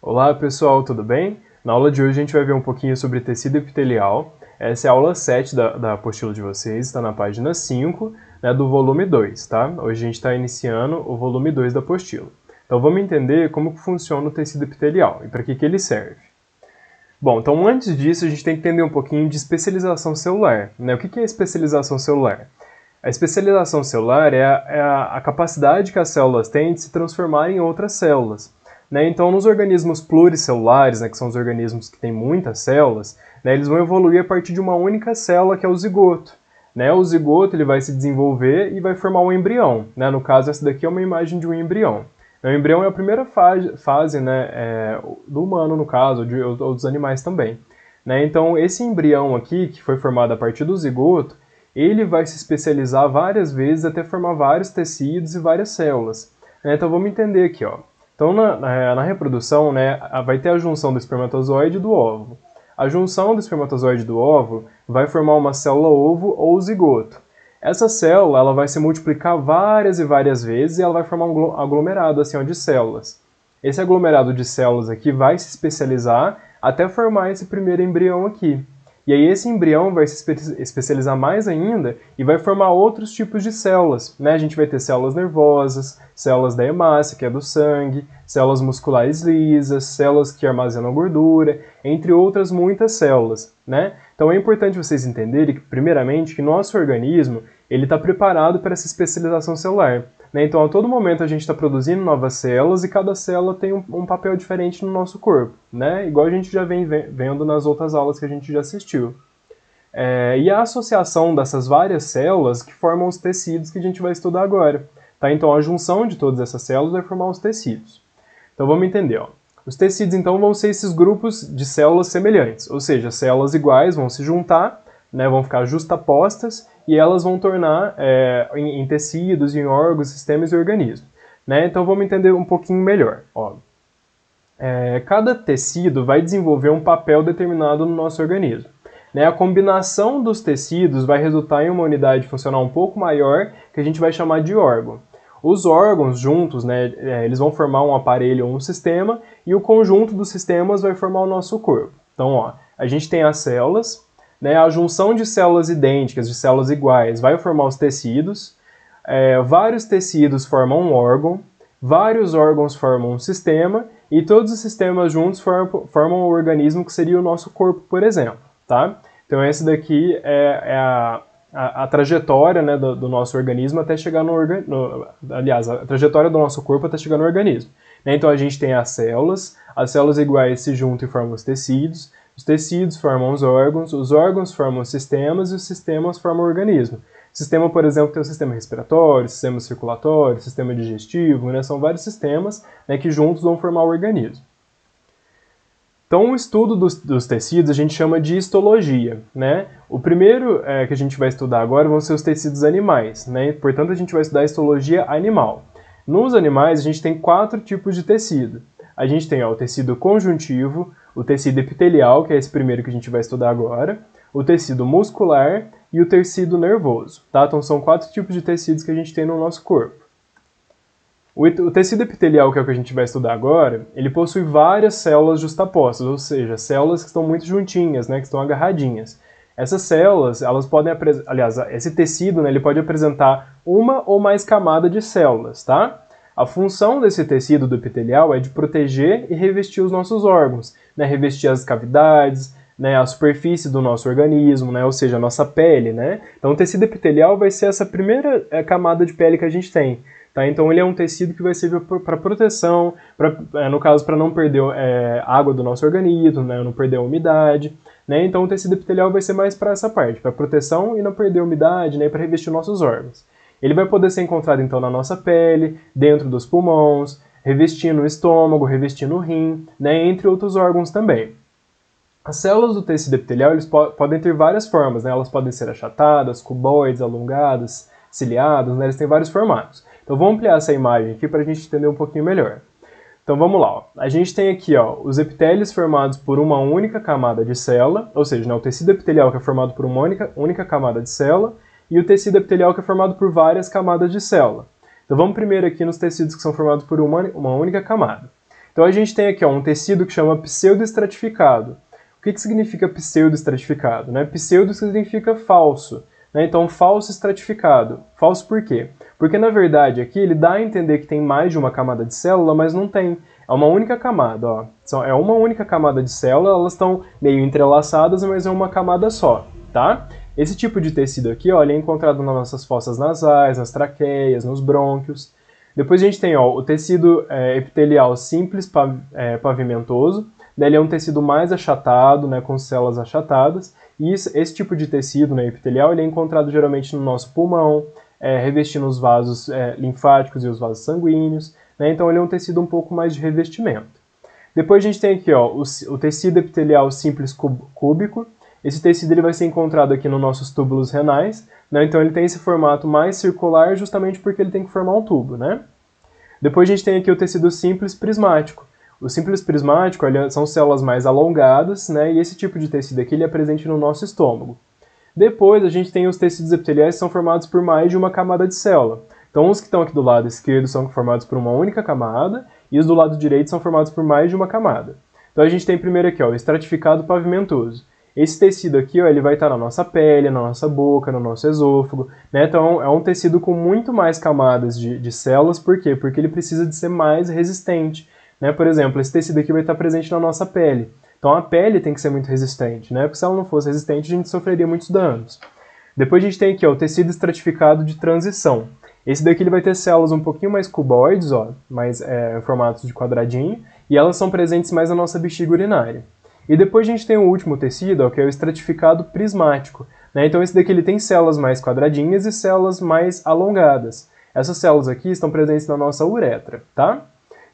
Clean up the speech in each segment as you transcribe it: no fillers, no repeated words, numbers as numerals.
Olá pessoal, tudo bem? Na aula de hoje a gente vai ver um pouquinho sobre tecido epitelial. Essa é a aula 7 da apostila de vocês, está na página 5, né, do volume 2, tá? Hoje a gente está iniciando o volume 2 da apostila. Então vamos entender como que funciona o tecido epitelial e para que ele serve. Bom, então antes disso a gente tem que entender um pouquinho de especialização celular, né? O que é especialização celular? A especialização celular é a capacidade que as células têm de se transformar em outras células. Né? Então, nos organismos pluricelulares, né, que são os organismos que têm muitas células, né, eles vão evoluir a partir de uma única célula, que é o zigoto. Né? O zigoto ele vai se desenvolver e vai formar um embrião. Né? No caso, essa daqui é uma imagem de um embrião. O embrião é a primeira fase né, do humano, no caso, ou dos animais também. Né? Então, esse embrião aqui, que foi formado a partir do zigoto, ele vai se especializar várias vezes até formar vários tecidos e várias células. Então, vamos entender aqui, ó. Então, na reprodução, né, vai ter a junção do espermatozoide e do óvulo. A junção do espermatozoide e do óvulo vai formar uma célula-ovo ou zigoto. Essa célula ela vai se multiplicar várias e várias vezes e ela vai formar um aglomerado assim, ó, de células. Esse aglomerado de células aqui vai se especializar até formar esse primeiro embrião aqui. E aí esse embrião vai se especializar mais ainda e vai formar outros tipos de células. Né? A gente vai ter células nervosas, células da hemácia, que é do sangue, células musculares lisas, células que armazenam gordura, entre outras muitas células. Né? Então é importante vocês entenderem, que, primeiramente, que nosso organismo está preparado para essa especialização celular. Né? Então, a todo momento, a gente está produzindo novas células e cada célula tem um papel diferente no nosso corpo, né? Igual a gente já vem vendo nas outras aulas que a gente já assistiu. E a associação dessas várias células que formam os tecidos que a gente vai estudar agora. Tá? Então, a junção de todas essas células vai formar os tecidos. Então, vamos entender. Ó. Os tecidos, então, vão ser esses grupos de células semelhantes, ou seja, células iguais vão se juntar, né, vão ficar justapostas e elas vão tornar em tecidos, em órgãos, sistemas e organismos. Né? Então vamos entender um pouquinho melhor. Ó. Cada tecido vai desenvolver um papel determinado no nosso organismo. Né? A combinação dos tecidos vai resultar em uma unidade funcional um pouco maior, que a gente vai chamar de órgão. Os órgãos juntos, né, eles vão formar um aparelho ou um sistema, e o conjunto dos sistemas vai formar o nosso corpo. Então, ó, a gente tem as células, né, a junção de células idênticas, de células iguais, vai formar os tecidos, vários tecidos formam um órgão, vários órgãos formam um sistema, e todos os sistemas juntos formam um organismo que seria o nosso corpo, por exemplo. Tá? Então, essa daqui é a trajetória né, do nosso organismo até chegar aliás, a trajetória do nosso corpo até chegar no organismo. Né? Então, a gente tem as células iguais se juntam e formam os tecidos formam os órgãos formam os sistemas e os sistemas formam o organismo. O sistema, por exemplo, tem o sistema respiratório, sistema circulatório, sistema digestivo, né? São vários sistemas né, que juntos vão formar o organismo. Então, o estudo dos tecidos a gente chama de histologia. Né? O primeiro que a gente vai estudar agora vão ser os tecidos animais. Né? Portanto, a gente vai estudar a histologia animal. Nos animais, a gente tem 4 tipos de tecido. A gente tem o tecido conjuntivo, o tecido epitelial, que é esse primeiro que a gente vai estudar agora, o tecido muscular e o tecido nervoso. Tá? Então, são 4 tipos de tecidos que a gente tem no nosso corpo. O tecido epitelial, que é o que a gente vai estudar agora, ele possui várias células justapostas, ou seja, células que estão muito juntinhas, né, que estão agarradinhas. Essas células, elas podem, aliás, esse tecido, né, ele pode apresentar uma ou mais camadas de células, tá? A função desse tecido do epitelial é de proteger e revestir os nossos órgãos, né, revestir as cavidades, né, a superfície do nosso organismo, né, ou seja, a nossa pele, né? Então, o tecido epitelial vai ser essa primeira camada de pele que a gente tem. Tá? Então ele é um tecido que vai servir para proteção, no caso para não perder água do nosso organismo, né? Não perder a umidade. Né? Então o tecido epitelial vai ser mais para essa parte, para proteção e não perder a umidade, né? Para revestir nossos órgãos. Ele vai poder ser encontrado então na nossa pele, dentro dos pulmões, revestindo o estômago, revestindo o rim, né? Entre outros órgãos também. As células do tecido epitelial eles podem ter várias formas, né? Elas podem ser achatadas, cuboides, alongadas, ciliadas, né? Eles têm vários formatos. Então vamos ampliar essa imagem aqui para a gente entender um pouquinho melhor. Então vamos lá. Ó. A gente tem aqui ó, os epitélios formados por uma única camada de célula, ou seja, né, o tecido epitelial que é formado por uma única camada de célula, e o tecido epitelial que é formado por várias camadas de célula. Então vamos primeiro aqui nos tecidos que são formados por uma única camada. Então a gente tem aqui ó, um tecido que chama pseudoestratificado. O que significa pseudoestratificado? Né? Pseudo significa falso. Né? Então falso estratificado. Falso por quê? Porque na verdade aqui ele dá a entender que tem mais de uma camada de célula, mas não tem. É uma única camada. Ó. É uma única camada de célula, elas estão meio entrelaçadas, mas é uma camada só. Tá? Esse tipo de tecido aqui ó, ele é encontrado nas nossas fossas nasais, nas traqueias, nos brônquios. Depois a gente tem ó, o tecido epitelial simples pavimentoso. Ele é um tecido mais achatado, né, com células achatadas. E esse tipo de tecido, né, epitelial ele é encontrado geralmente no nosso pulmão, revestindo os vasos linfáticos e os vasos sanguíneos. Né, então ele é um tecido um pouco mais de revestimento. Depois a gente tem aqui ó, o tecido epitelial simples cúbico. Esse tecido ele vai ser encontrado aqui nos nossos túbulos renais. Né, então ele tem esse formato mais circular justamente porque ele tem que formar um tubo. Né? Depois a gente tem aqui o tecido simples prismático. O simples prismático são células mais alongadas, né, e esse tipo de tecido aqui ele é presente no nosso estômago. Depois a gente tem os tecidos epiteliais que são formados por mais de uma camada de célula. Então os que estão aqui do lado esquerdo são formados por uma única camada, e os do lado direito são formados por mais de uma camada. Então a gente tem primeiro aqui ó, o estratificado pavimentoso. Esse tecido aqui ó, ele vai estar na nossa pele, na nossa boca, no nosso esôfago. Né? Então é um tecido com muito mais camadas de células, por quê? Porque ele precisa de ser mais resistente. Né? Por exemplo, esse tecido aqui vai estar presente na nossa pele. Então a pele tem que ser muito resistente, né? Porque se ela não fosse resistente, a gente sofreria muitos danos. Depois a gente tem aqui ó, o tecido estratificado de transição. Esse daqui ele vai ter células um pouquinho mais cuboides, ó, mais em formatos de quadradinho, e elas são presentes mais na nossa bexiga urinária. E depois a gente tem o último tecido, ó, que é o estratificado prismático. Né? Então esse daqui ele tem células mais quadradinhas e células mais alongadas. Essas células aqui estão presentes na nossa uretra, tá?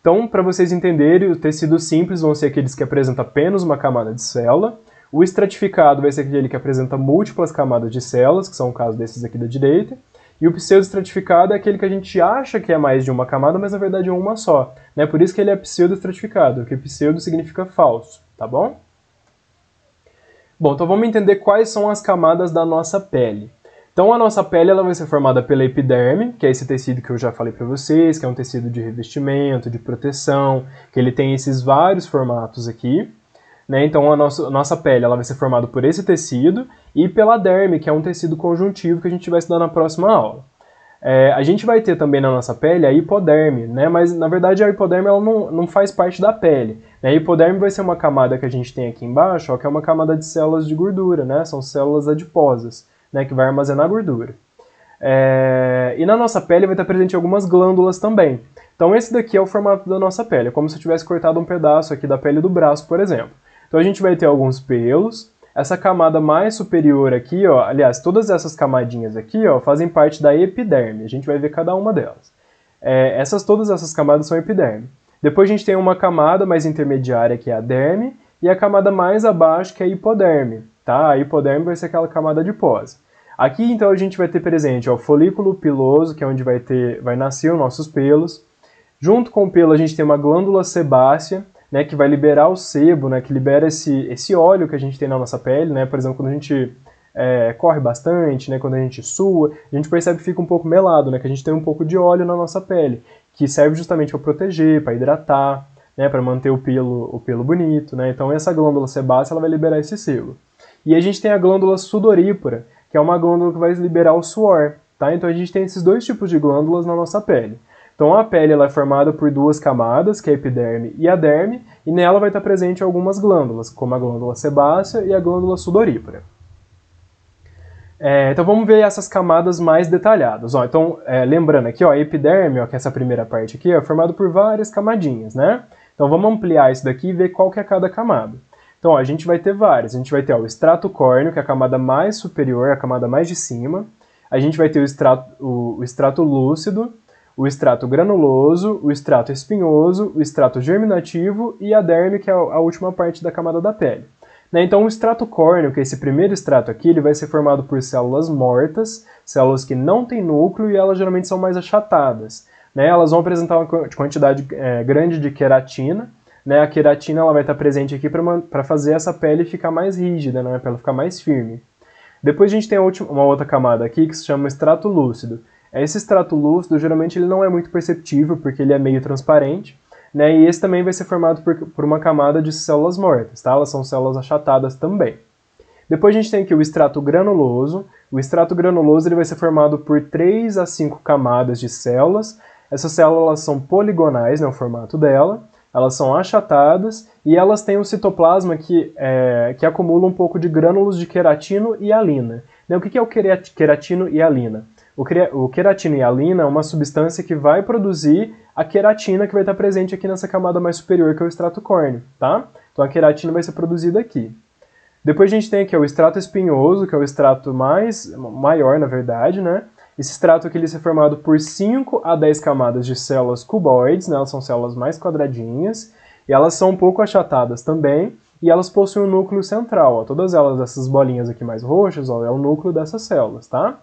Então, para vocês entenderem, os tecidos simples vão ser aqueles que apresentam apenas uma camada de célula. O estratificado vai ser aquele que apresenta múltiplas camadas de células, que são o caso desses aqui da direita. E o pseudoestratificado é aquele que a gente acha que é mais de uma camada, mas na verdade é uma só. Né? Por isso que ele é pseudoestratificado, porque pseudo significa falso, tá bom? Bom, então vamos entender quais são as camadas da nossa pele. Então a nossa pele ela vai ser formada pela epiderme, que é esse tecido que eu já falei para vocês, que é um tecido de revestimento, de proteção, que ele tem esses vários formatos aqui. Né? Então a nossa pele ela vai ser formada por esse tecido e pela derme, que é um tecido conjuntivo que a gente vai estudar na próxima aula. A gente vai ter também na nossa pele a hipoderme, né? Mas na verdade a hipoderme ela não faz parte da pele. Né? A hipoderme vai ser uma camada que a gente tem aqui embaixo, ó, que é uma camada de células de gordura, né? São células adiposas. Né, que vai armazenar gordura. E na nossa pele vai estar presente algumas glândulas também. Então esse daqui é o formato da nossa pele, é como se eu tivesse cortado um pedaço aqui da pele do braço, por exemplo. Então a gente vai ter alguns pelos, essa camada mais superior aqui, ó, aliás, todas essas camadinhas aqui ó, fazem parte da epiderme, a gente vai ver cada uma delas. Todas essas camadas são epiderme. Depois a gente tem uma camada mais intermediária que é a derme, e a camada mais abaixo que é a hipoderme. Tá? A hipoderme vai ser aquela camada adiposa. Aqui, então, a gente vai ter presente ó, o folículo piloso, que é onde vai nascer os nossos pelos. Junto com o pelo, a gente tem uma glândula sebácea, né, que vai liberar o sebo, né, que libera esse óleo que a gente tem na nossa pele. Né? Por exemplo, quando a gente corre bastante, né, quando a gente sua, a gente percebe que fica um pouco melado, né, que a gente tem um pouco de óleo na nossa pele, que serve justamente para proteger, para hidratar, né, para manter o pelo bonito. Né? Então, essa glândula sebácea ela vai liberar esse sebo. E a gente tem a glândula sudorípara, que é uma glândula que vai liberar o suor. Tá? Então a gente tem esses dois tipos de glândulas na nossa pele. Então a pele ela é formada por duas camadas, que é a epiderme e a derme, e nela vai estar presente algumas glândulas, como a glândula sebácea e a glândula sudorípara. Então vamos ver essas camadas mais detalhadas. Ó, então lembrando aqui, ó, a epiderme, ó, que é essa primeira parte aqui, é formada por várias camadinhas, né? Então vamos ampliar isso daqui e ver qual que é cada camada. Então, ó, a gente vai ter várias. A gente vai ter ó, o estrato córneo, que é a camada mais superior, a camada mais de cima. A gente vai ter o estrato lúcido, o estrato granuloso, o estrato espinhoso, o estrato germinativo e a derme, que é a última parte da camada da pele. Né? Então, o estrato córneo, que é esse primeiro estrato aqui, ele vai ser formado por células mortas, células que não têm núcleo e elas geralmente são mais achatadas. Né? Elas vão apresentar uma quantidade grande de queratina. Né, a queratina ela vai estar presente aqui para fazer essa pele ficar mais rígida, né, para ela ficar mais firme. Depois a gente tem uma outra camada aqui que se chama estrato lúcido. Esse estrato lúcido geralmente ele não é muito perceptível porque ele é meio transparente, né? E esse também vai ser formado por uma camada de células mortas, tá? Elas são células achatadas também. Depois a gente tem aqui o extrato granuloso. O extrato granuloso ele vai ser formado por 3 a 5 camadas de células. Essas células são poligonais, né, o formato dela. Elas são achatadas e elas têm um citoplasma que acumula um pouco de grânulos de queratino e alina. O que é o queratino e alina? O queratino e alina é uma substância que vai produzir a queratina que vai estar presente aqui nessa camada mais superior, que é o extrato córneo, tá? Então a queratina vai ser produzida aqui. Depois a gente tem aqui o extrato espinhoso, que é o extrato maior, na verdade, né? Esse extrato aqui ele é formado por 5 a 10 camadas de células cuboides, né? Elas são células mais quadradinhas, e elas são um pouco achatadas também, e elas possuem um núcleo central, ó. Todas elas, essas bolinhas aqui mais roxas, ó, é o núcleo dessas células, tá?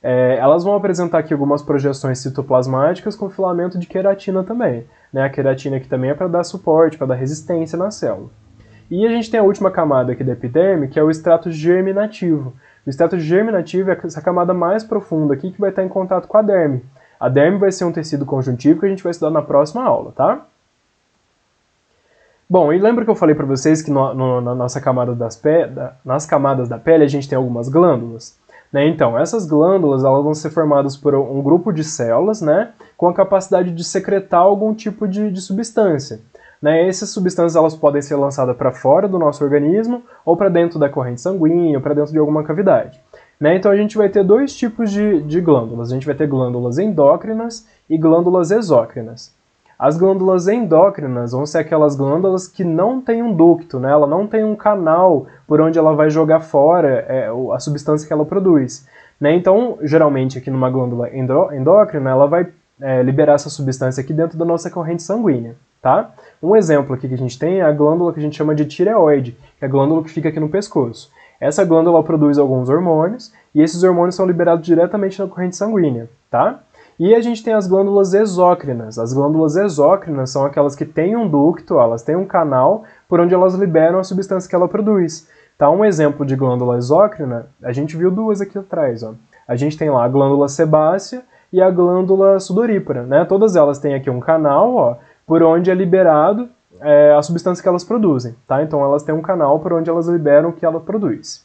Elas vão apresentar aqui algumas projeções citoplasmáticas com filamento de queratina também, né? A queratina aqui também é para dar suporte, para dar resistência na célula. E a gente tem a última camada aqui da epiderme, que é o extrato germinativo. O extrato germinativo é essa camada mais profunda aqui que vai estar em contato com a derme. A derme vai ser um tecido conjuntivo que a gente vai estudar na próxima aula, tá? Bom, e lembra que eu falei para vocês que nas camadas da pele a gente tem algumas glândulas? Né? Então, essas glândulas elas vão ser formadas por um grupo de células, né, com a capacidade de secretar algum tipo de substância. Né? Essas substâncias elas podem ser lançadas para fora do nosso organismo ou para dentro da corrente sanguínea ou para dentro de alguma cavidade. Né? Então a gente vai ter dois tipos de glândulas. A gente vai ter glândulas endócrinas e glândulas exócrinas. As glândulas endócrinas vão ser aquelas glândulas que não têm um ducto, né? Ela não tem um canal por onde ela vai jogar fora a substância que ela produz. Né? Então, geralmente aqui numa glândula endócrina, ela vai liberar essa substância aqui dentro da nossa corrente sanguínea. Tá? Um exemplo aqui que a gente tem é a glândula que a gente chama de tireoide, que é a glândula que fica aqui no pescoço. Essa glândula produz alguns hormônios, e esses hormônios são liberados diretamente na corrente sanguínea, tá? E a gente tem as glândulas exócrinas. As glândulas exócrinas são aquelas que têm um ducto, elas têm um canal por onde elas liberam a substância que ela produz. Tá? Um exemplo de glândula exócrina, a gente viu duas aqui atrás, ó. A gente tem lá a glândula sebácea e a glândula sudorípara, né? Todas elas têm aqui um canal, ó, por onde é liberado a substância que elas produzem, tá? Então elas têm um canal por onde elas liberam o que ela produz.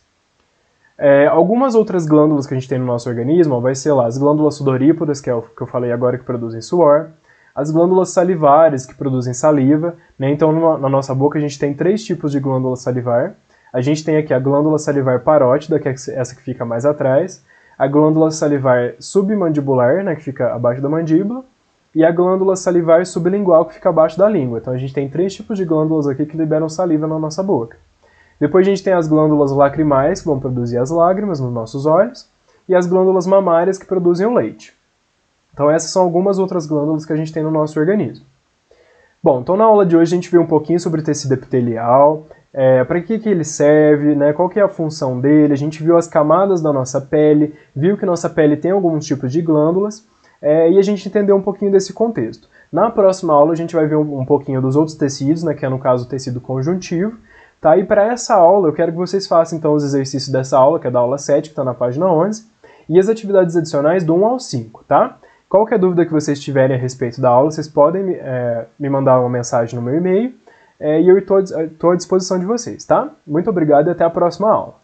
Algumas outras glândulas que a gente tem no nosso organismo, ó, vai ser lá as glândulas sudoríparas, que é o que eu falei agora, que produzem suor, as glândulas salivares, que produzem saliva, né? Então na nossa boca a gente tem 3 tipos de glândula salivar. A gente tem aqui a glândula salivar parótida, que é essa que fica mais atrás, a glândula salivar submandibular, né, que fica abaixo da mandíbula, e a glândula salivar sublingual, que fica abaixo da língua. Então a gente tem 3 tipos de glândulas aqui que liberam saliva na nossa boca. Depois a gente tem as glândulas lacrimais, que vão produzir as lágrimas nos nossos olhos, e as glândulas mamárias, que produzem o leite. Então essas são algumas outras glândulas que a gente tem no nosso organismo. Bom, então na aula de hoje a gente viu um pouquinho sobre o tecido epitelial, para que ele serve, né, qual que é a função dele, a gente viu as camadas da nossa pele, viu que nossa pele tem alguns tipos de glândulas, e a gente entendeu um pouquinho desse contexto. Na próxima aula a gente vai ver um pouquinho dos outros tecidos, né, que é no caso o tecido conjuntivo. Tá? E para essa aula eu quero que vocês façam então os exercícios dessa aula, que é da aula 7, que está na página 11, e as atividades adicionais do 1 ao 5. Tá? Qualquer dúvida que vocês tiverem a respeito da aula, vocês podem me mandar uma mensagem no meu e-mail, e eu estou à disposição de vocês. Tá? Muito obrigado e até a próxima aula.